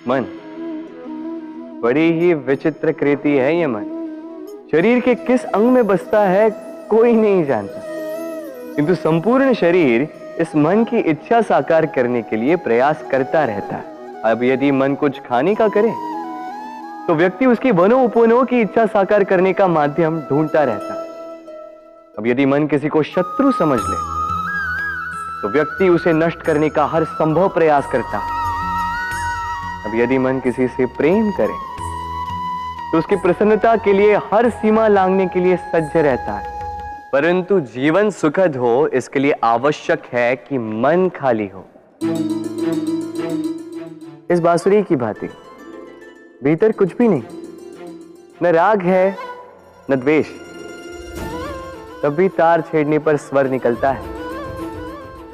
मन बड़ी ही विचित्र कृति है। ये मन शरीर के किस अंग में बसता है कोई नहीं जानता, किंतु संपूर्ण शरीर इस मन की इच्छा साकार करने के लिए प्रयास करता रहता है। अब यदि मन कुछ खाने का करे तो व्यक्ति उसकी वनो उपवनों की इच्छा साकार करने का माध्यम ढूंढता रहता है। अब यदि मन किसी को शत्रु समझ ले तो व्यक्ति उसे नष्ट करने का हर संभव प्रयास करता है। अब यदि मन किसी से प्रेम करे तो उसकी प्रसन्नता के लिए हर सीमा लांघने के लिए सज्ज रहता है। परंतु जीवन सुखद हो इसके लिए आवश्यक है कि मन खाली हो। इस बांसुरी की भांति भीतर कुछ भी नहीं, न राग है न द्वेष, तब भी तार छेड़ने पर स्वर निकलता है।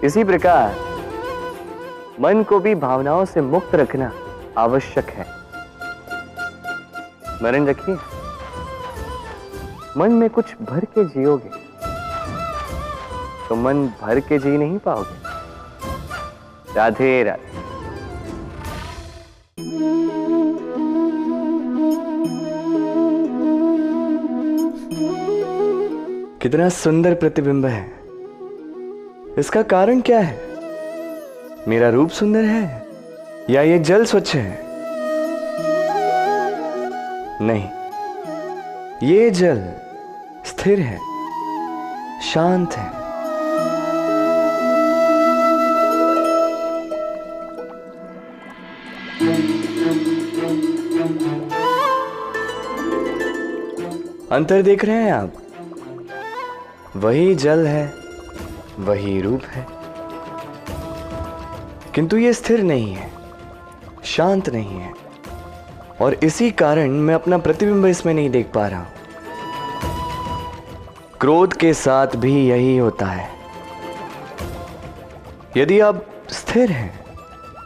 इसी प्रकार मन को भी भावनाओं से मुक्त रखना आवश्यक है। स्मरण रखिए, मन में कुछ भर के जियोगे तो मन भर के जी नहीं पाओगे। राधे राधे। कितना सुंदर प्रतिबिंब है। इसका कारण क्या है? मेरा रूप सुंदर है या ये जल स्वच्छ है? नहीं, ये जल स्थिर है, शांत है। अंतर देख रहे हैं आप? वही जल है, वही रूप है, किंतु ये स्थिर नहीं है, शांत नहीं है, और इसी कारण मैं अपना प्रतिबिंब इसमें नहीं देख पा रहा हूं। क्रोध के साथ भी यही होता है। यदि आप स्थिर हैं,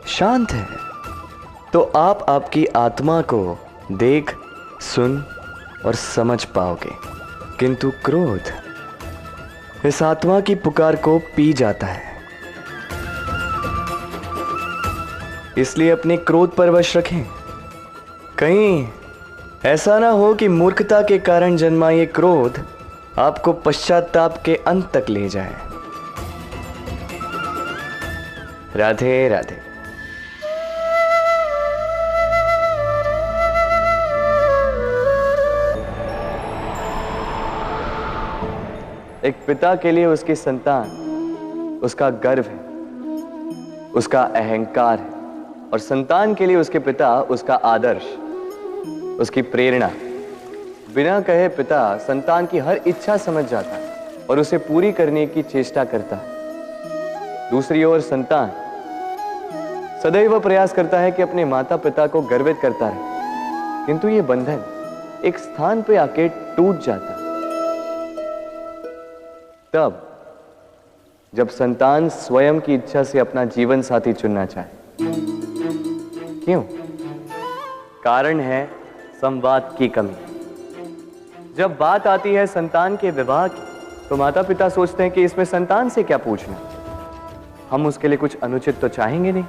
शांत हैं, तो आप आपकी आत्मा को देख, सुन और समझ पाओगे, किंतु क्रोध इस आत्मा की पुकार को पी जाता है। इसलिए अपने क्रोध पर वश रखें। कहीं ऐसा ना हो कि मूर्खता के कारण जन्मा ये क्रोध आपको पश्चाताप के अंत तक ले जाए। राधे राधे। एक पिता के लिए उसकी संतान उसका गर्व है, उसका अहंकार है, और संतान के लिए उसके पिता उसका आदर्श, उसकी प्रेरणा। बिना कहे पिता संतान की हर इच्छा समझ जाता है और उसे पूरी करने की चेष्टा करता है। दूसरी ओर संतान सदैव प्रयास करता है कि अपने माता पिता को गर्वित करता रहे, किंतु ये बंधन एक स्थान पे आके टूट जाता है। तब जब संतान स्वयं की इच्छा से अपना जीवन साथी चुनना चाहे। क्यों? कारण है संवाद की कमी। जब बात आती है संतान के विवाह की तो माता पिता सोचते हैं कि इसमें संतान से क्या पूछना, हम उसके लिए कुछ अनुचित तो चाहेंगे नहीं।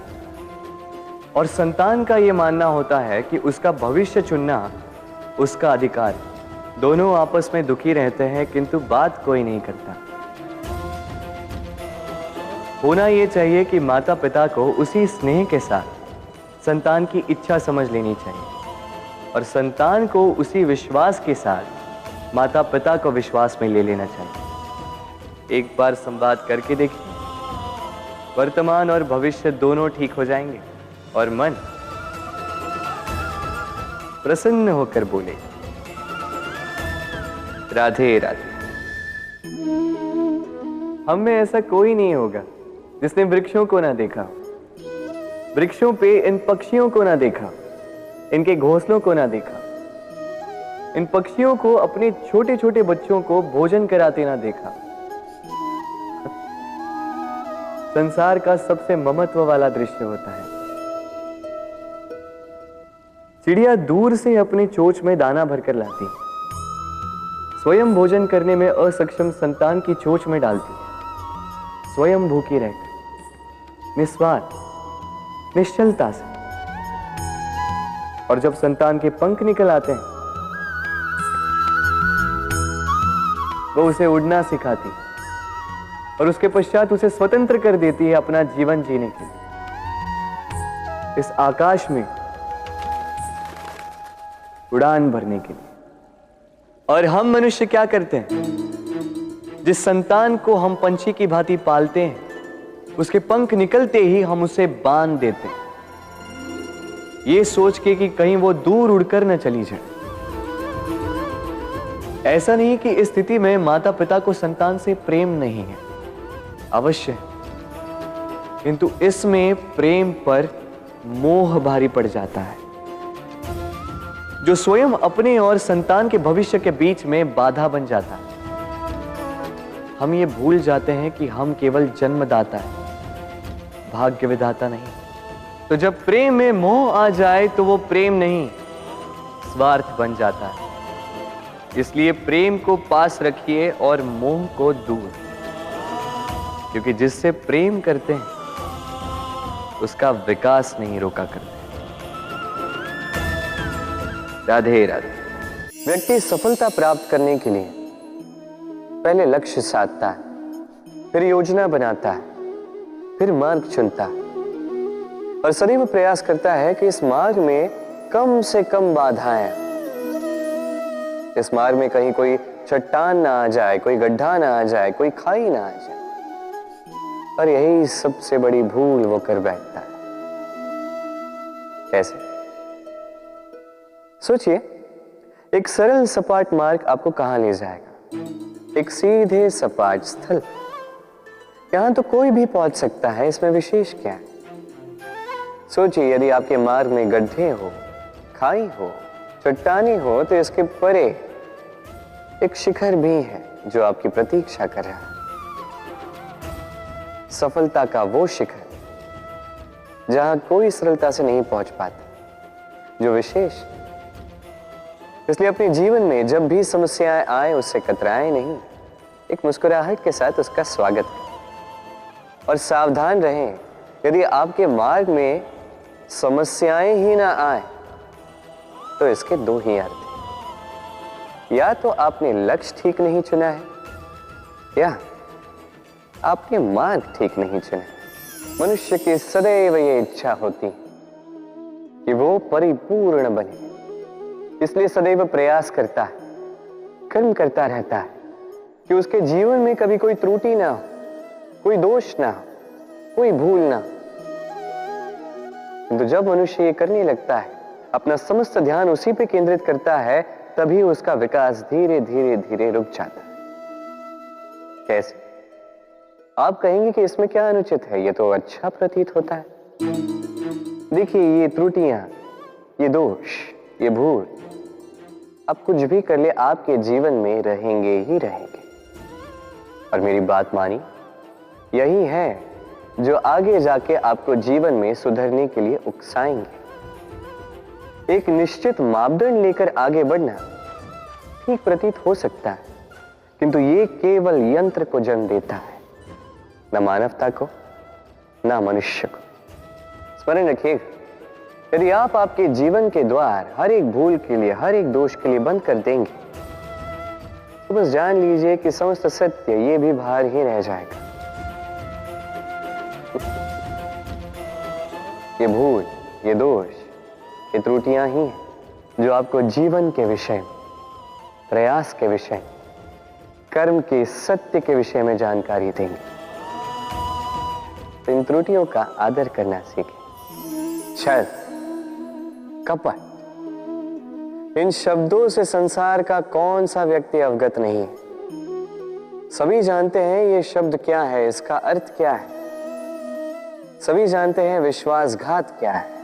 और संतान का यह मानना होता है कि उसका भविष्य चुनना उसका अधिकार है। दोनों आपस में दुखी रहते हैं, किंतु बात कोई नहीं करता। होना यह चाहिए कि माता पिता को उसी स्नेह के साथ संतान की इच्छा समझ लेनी चाहिए और संतान को उसी विश्वास के साथ माता पिता को विश्वास में ले लेना चाहिए। एक बार संवाद करके देखिए, वर्तमान और भविष्य दोनों ठीक हो जाएंगे और मन प्रसन्न होकर बोले राधे राधे। हम में ऐसा कोई नहीं होगा जिसने वृक्षों को ना देखा, वृक्षों पे इन पक्षियों को ना देखा, इनके घोंसलों को ना देखा, इन पक्षियों को अपने छोटे छोटे बच्चों को भोजन कराते ना देखा। संसार का सबसे ममत्व वाला दृश्य होता है। चिड़िया दूर से अपनी चोंच में दाना भरकर लाती, स्वयं भोजन करने में असक्षम संतान की चोंच में डालती, स्वयं भूखी रहकर निस्वार्थ निश्चलता से और जब संतान के पंख निकल आते हैं, वो उसे उड़ना सिखाती और उसके पश्चात उसे स्वतंत्र कर देती है अपना जीवन जीने के लिए, इस आकाश में उड़ान भरने के लिए। और हम मनुष्य क्या करते हैं? जिस संतान को हम पंछी की भांति पालते हैं, उसके पंख निकलते ही हम उसे बांध देते हैं, ये सोच के कि कहीं वो दूर उड़कर न चली जाए। ऐसा नहीं कि इस स्थिति में माता पिता को संतान से प्रेम नहीं है, अवश्य है, किंतु इसमें प्रेम पर मोह भारी पड़ जाता है, जो स्वयं अपने और संतान के भविष्य के बीच में बाधा बन जाता है। हम ये भूल जाते हैं कि हम केवल जन्मदाता है, भाग्य विधाता नहीं। तो जब प्रेम में मोह आ जाए तो वो प्रेम नहीं, स्वार्थ बन जाता है। इसलिए प्रेम को पास रखिए और मोह को दूर, क्योंकि जिससे प्रेम करते हैं उसका विकास नहीं रोका करते। राधे राधे। व्यक्ति सफलता प्राप्त करने के लिए पहले लक्ष्य साधता है, फिर योजना बनाता है, फिर मार्ग चुनता है और सदैव प्रयास करता है कि इस मार्ग में कम से कम बाधाएं, इस मार्ग में कहीं कोई चट्टान ना आ जाए, कोई गड्ढा ना आ जाए, कोई खाई ना आ जाए। और यही सबसे बड़ी भूल वो कर बैठता है। कैसे? सोचिए, एक सरल सपाट मार्ग आपको कहां ले जाएगा? एक सीधे सपाट स्थल। यहां तो कोई भी पहुंच सकता है, इसमें विशेष क्या है? सोचिए, यदि आपके मार्ग में गड्ढे हो, खाई हो, चट्टानी हो, तो इसके परे एक शिखर भी है जो आपकी प्रतीक्षा कर रहा है। सफलता का वो शिखर जहां कोई सरलता से नहीं पहुंच पाता, जो विशेष। इसलिए अपने जीवन में जब भी समस्याएं आए उससे कतराएं नहीं, एक मुस्कुराहट के साथ उसका स्वागत करें। और सावधान रहें, यदि आपके मार्ग में समस्याएं ही ना आए तो इसके दो ही अर्थ हैं। या तो आपने लक्ष्य ठीक नहीं चुना है, या आपने मार्ग ठीक नहीं चुना है। मनुष्य की सदैव ये इच्छा होती है कि वो परिपूर्ण बने, इसलिए सदैव प्रयास करता है, कर्म करता रहता है कि उसके जीवन में कभी कोई त्रुटि ना हो, कोई दोष ना हो, कोई भूल ना हो। तो जब मनुष्य ये करने लगता है, अपना समस्त ध्यान उसी पे केंद्रित करता है, तभी उसका विकास धीरे धीरे धीरे रुक जाता है। कैसे? आप कहेंगे कि इसमें क्या अनुचित है, ये तो अच्छा प्रतीत होता है। देखिए, ये त्रुटियां, ये दोष, ये भूल, आप कुछ भी कर ले, आपके जीवन में रहेंगे ही रहेंगे। और मेरी बात मानी, यही है जो आगे जाके आपको जीवन में सुधरने के लिए उकसाएंगे। एक निश्चित मापदंड लेकर आगे बढ़ना ठीक प्रतीत हो सकता है, किंतु ये केवल यंत्र को जन्म देता है, न मानवता को, न मनुष्य को। स्मरण रखिएगा, यदि आप आपके जीवन के द्वार हर एक भूल के लिए, हर एक दोष के लिए बंद कर देंगे, तो बस जान लीजिए कि समस्त सत्य ये भी बाहर ही रह जाएगा। ये भूल, ये दोष, ये त्रुटियां ही हैं जो आपको जीवन के विषय में, प्रयास के विषय में, कर्म के सत्य के विषय में जानकारी देंगे। तो इन त्रुटियों का आदर करना सीखें। छल, कपट, इन शब्दों से संसार का कौन सा व्यक्ति अवगत नहीं है? सभी जानते हैं ये शब्द क्या है, इसका अर्थ क्या है। सभी जानते हैं विश्वासघात क्या है,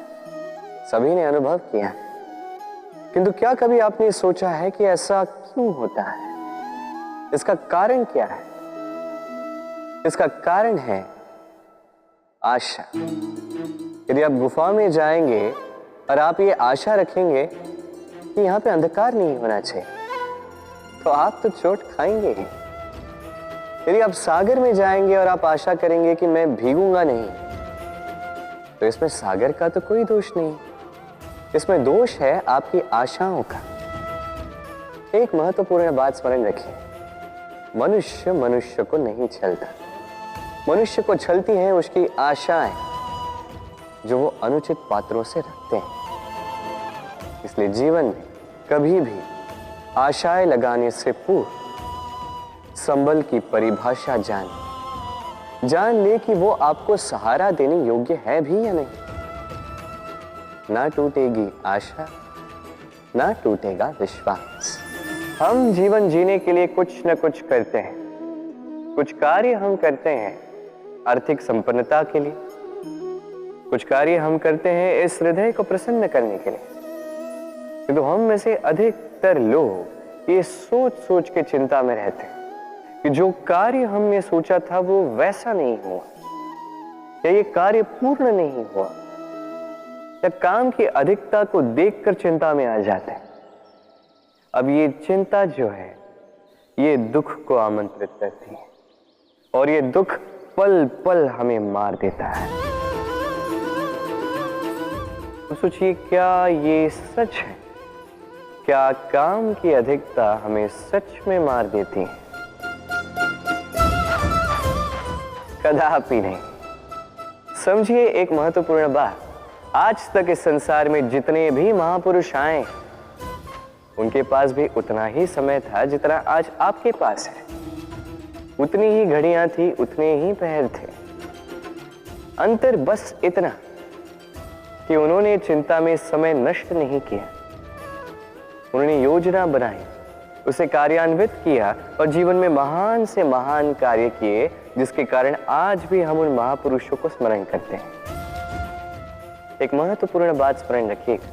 सभी ने अनुभव किया है। किंतु क्या कभी आपने सोचा है कि ऐसा क्यों होता है? इसका कारण क्या है? इसका कारण है आशा। यदि आप गुफा में जाएंगे और आप ये आशा रखेंगे कि यहां पे अंधकार नहीं होना चाहिए, तो आप तो चोट खाएंगे ही। यदि आप सागर में जाएंगे और आप आशा करेंगे कि मैं भीगूंगा नहीं, तो इसमें सागर का तो कोई दोष नहीं, इसमें दोष है आपकी आशाओं का। एक महत्वपूर्ण बात स्मरण रखिए, मनुष्य मनुष्य को नहीं छलता, मनुष्य को छलती हैं उसकी आशाएं जो वो अनुचित पात्रों से रखते हैं। इसलिए जीवन में कभी भी आशाएं लगाने से पूर्व संबल की परिभाषा जान ले कि वो आपको सहारा देने योग्य है भी या नहीं। ना टूटेगी आशा, ना टूटेगा विश्वास। हम जीवन जीने के लिए कुछ न कुछ करते हैं, कुछ कार्य हम करते हैं आर्थिक संपन्नता के लिए, कुछ कार्य हम करते हैं इस हृदय को प्रसन्न करने के लिए। किंतु हम में से अधिकतर लोग ये सोच सोच के चिंता में रहते हैं कि जो कार्य हमने सोचा था वो वैसा नहीं हुआ, या ये कार्य पूर्ण नहीं हुआ, या काम की अधिकता को देखकर चिंता में आ जाते हैं। अब ये चिंता जो है ये दुख को आमंत्रित करती है, और ये दुख पल पल हमें मार देता है। तो सोचिए, क्या ये सच है? क्या काम की अधिकता हमें सच में मार देती है? कदापि नहीं। समझिए एक महत्वपूर्ण बात, आज तक इस संसार में जितने भी महापुरुष आए उनके पास भी उतना ही समय था जितना आज आपके पास है, उतनी ही घड़ियां थी, उतने ही पहर थे। अंतर बस इतना कि उन्होंने चिंता में समय नष्ट नहीं किया, उन्होंने योजना बनाई, उसे कार्यान्वित किया और जीवन में महान से महान कार्य किए, जिसके कारण आज भी हम उन महापुरुषों को स्मरण करते हैं। एक महत्वपूर्ण बात स्मरण रखिएगा,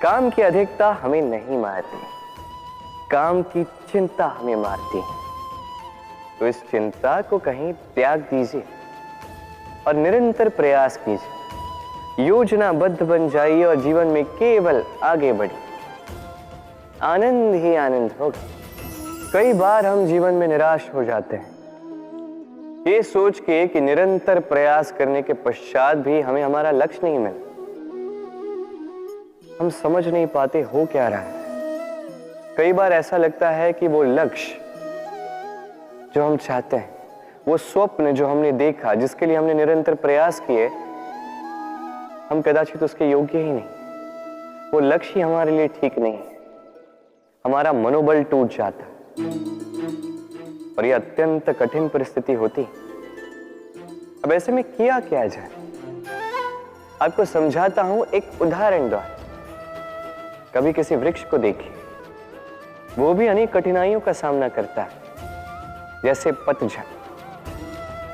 काम की अधिकता हमें नहीं मारती, काम की चिंता हमें मारती है। तो इस चिंता को कहीं त्याग दीजिए और निरंतर प्रयास कीजिए, योजनाबद्ध बन जाइए और जीवन में केवल आगे बढ़िए, आनंद ही आनंद होगा। कई बार हम जीवन में निराश हो जाते हैं ये सोच के कि निरंतर प्रयास करने के पश्चात भी हमें हमारा लक्ष्य नहीं मिला। हम समझ नहीं पाते हो क्या रहा है। कई बार ऐसा लगता है कि वो लक्ष्य जो हम चाहते हैं, वो स्वप्न जो हमने देखा, जिसके लिए हमने निरंतर प्रयास किए, हम कदाचित उसके योग्य ही नहीं। वो लक्ष्य ही हमारे लिए ठीक नहीं है, हमारा मनोबल टूट जाता और ये अत्यंत कठिन परिस्थिति होती। अब ऐसे में किया क्या जाए, आपको समझाता हूं एक उदाहरण द्वारा। कभी किसी वृक्ष को देखिए, वो भी अनेक कठिनाइयों का सामना करता है, जैसे पतझड़।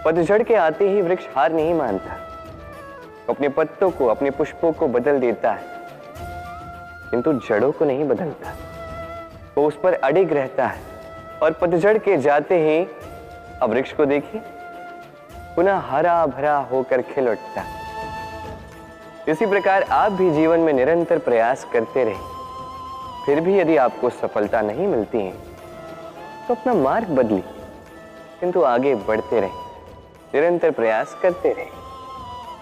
पतझड़ के आते ही वृक्ष हार नहीं मानता, अपने पत्तों को, अपने पुष्पों को बदल देता है, किंतु जड़ों को नहीं बदलता। वो उस पर अडिग रहता है और पतझड़ के जाते ही अब वृक्ष को देखिए, पुनः हरा भरा होकर खिल उठता है। इसी प्रकार आप भी जीवन में निरंतर प्रयास करते रहे, फिर भी यदि आपको सफलता नहीं मिलती है तो अपना मार्ग बदलिए, किंतु आगे बढ़ते रहे, निरंतर प्रयास करते रहे।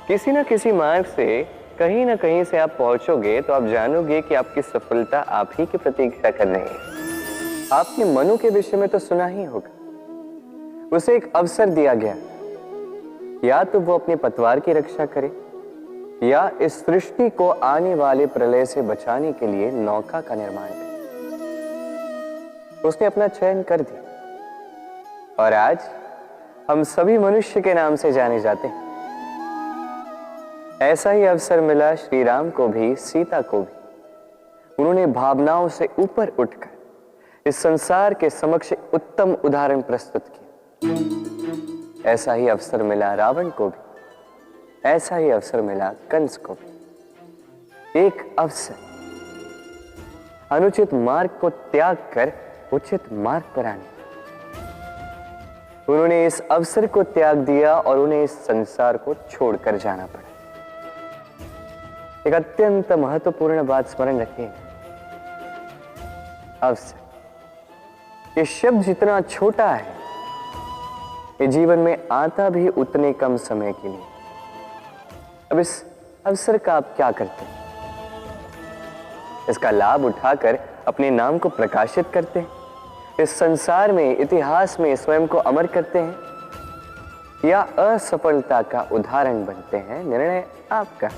किसी न किसी मार्ग से, कहीं ना कहीं से आप पहुंचोगे तो आप जानोगे कि आपकी सफलता आप ही की प्रतीक्षा कर रही है। आपने मनु के विषय में तो सुना ही होगा, उसे एक अवसर दिया गया, या तो वो अपने पतवार की रक्षा करे या इस सृष्टि को आने वाले प्रलय से बचाने के लिए नौका का निर्माण करे। उसने अपना चयन कर दिया और आज हम सभी मनुष्य के नाम से जाने जाते हैं। ऐसा ही अवसर मिला श्री राम को भी, सीता को भी। उन्होंने भावनाओं से ऊपर उठकर इस संसार के समक्ष उत्तम उदाहरण प्रस्तुत किया। ऐसा ही अवसर मिला रावण को भी, ऐसा ही अवसर मिला कंस को भी। एक अवसर, अनुचित मार्ग को त्याग कर उचित मार्ग पर आने। उन्होंने इस अवसर को त्याग दिया और उन्हें इस संसार को छोड़कर जाना पड़ा। एक अत्यंत महत्वपूर्ण बात स्मरण रखिए, अवसर, ये शब्द जितना छोटा है, ये जीवन में आता भी उतने कम समय के लिए। अब इस अवसर का आप क्या करते हैं? इसका लाभ उठाकर अपने नाम को प्रकाशित करते हैं, इस संसार में, इतिहास में स्वयं को अमर करते हैं, या असफलता का उदाहरण बनते हैं, निर्णय आपका।